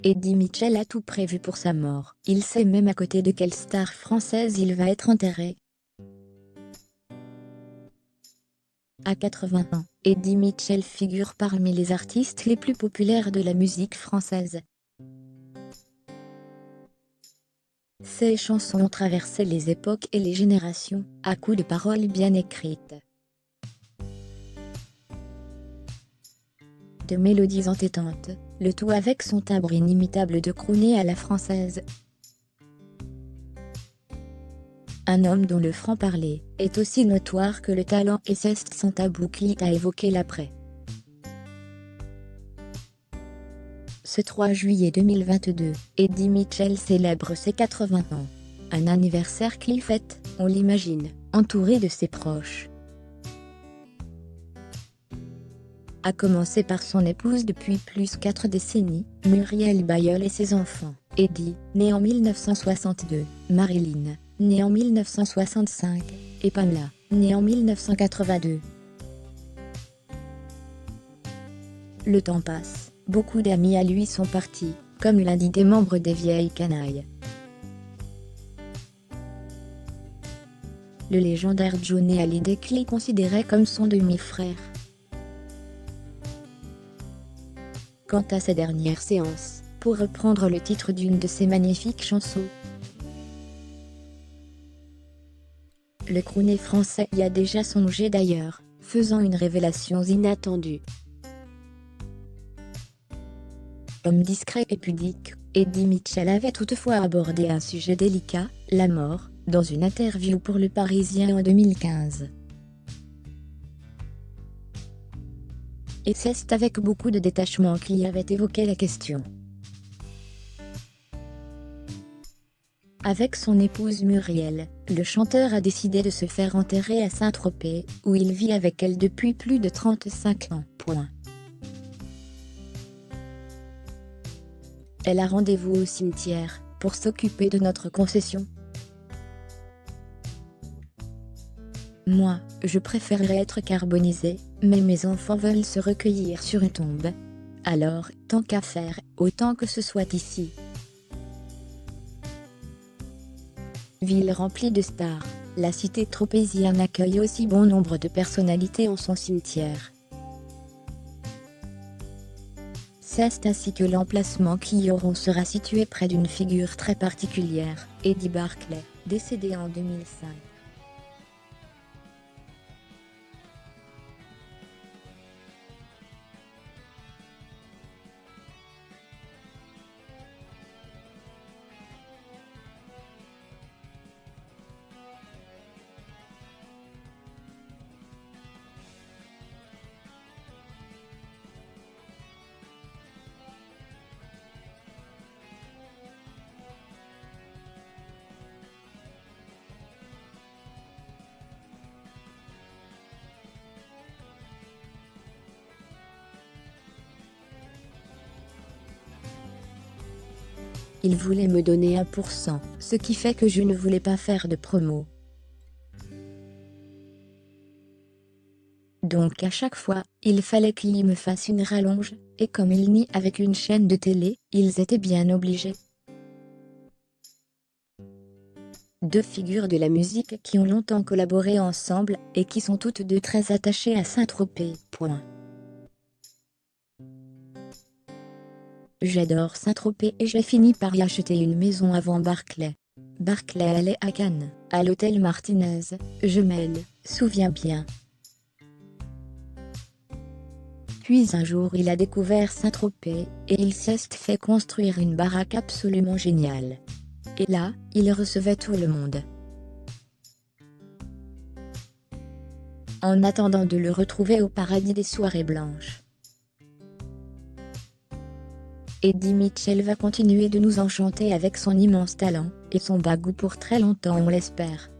Eddie Mitchell a tout prévu pour sa mort. Il sait même à côté de quelle star française il va être enterré. À 80 ans, Eddie Mitchell figure parmi les artistes les plus populaires de la musique française. Ses chansons ont traversé les époques et les générations, à coups de paroles bien écrites, de mélodies entêtantes, le tout avec son timbre inimitable de crooner à la française. Un homme dont le franc-parler est aussi notoire que le talent et Ceste sont à bouclier à évoquer l'après. Ce 3 juillet 2022, Eddie Mitchell célèbre ses 80 ans. Un anniversaire qu'il fête, on l'imagine, entouré de ses proches. A commencer par son épouse depuis plus 4 décennies, Muriel Bayeul et ses enfants, Eddie, né en 1962, Marilyn, née en 1965, et Pamela, née en 1982. Le temps passe. Beaucoup d'amis à lui sont partis, comme l'un dit des membres des Vieilles Canailles. Le légendaire Johnny Hallyday qu'il considérait comme son demi-frère. Quant à sa dernière séance, pour reprendre le titre d'une de ses magnifiques chansons, le crooner français y a déjà songé d'ailleurs, faisant une révélation inattendue. Homme discret et pudique, Eddie Mitchell avait toutefois abordé un sujet délicat, la mort, dans une interview pour Le Parisien en 2015. Et c'est avec beaucoup de détachement qu'il y avait évoqué la question. Avec son épouse Muriel, le chanteur a décidé de se faire enterrer à Saint-Tropez, où il vit avec elle depuis plus de 35 ans. Elle a rendez-vous au cimetière, pour s'occuper de notre concession. Moi, je préférerais être carbonisé, mais mes enfants veulent se recueillir sur une tombe. Alors, tant qu'à faire, autant que ce soit ici. Ville remplie de stars, la cité tropézienne accueille aussi bon nombre de personnalités en son cimetière. C'est ainsi que l'emplacement qui y auront sera situé près d'une figure très particulière, Eddie Barclay, décédé en 2005. Il voulait me donner 1%, ce qui fait que je ne voulais pas faire de promo. Donc à chaque fois, il fallait qu'il me fasse une rallonge, et comme il nie avec une chaîne de télé, ils étaient bien obligés. Deux figures de la musique qui ont longtemps collaboré ensemble, et qui sont toutes deux très attachées à Saint-Tropez. J'adore Saint-Tropez et j'ai fini par y acheter une maison avant Barclay. Barclay allait à Cannes, à l'hôtel Martinez, je m'en souviens bien. Puis un jour il a découvert Saint-Tropez, et il s'est fait construire une baraque absolument géniale. Et là, il recevait tout le monde. En attendant de le retrouver au paradis des soirées blanches. Eddie Mitchell va continuer de nous enchanter avec son immense talent, et son bagou pour très longtemps on l'espère.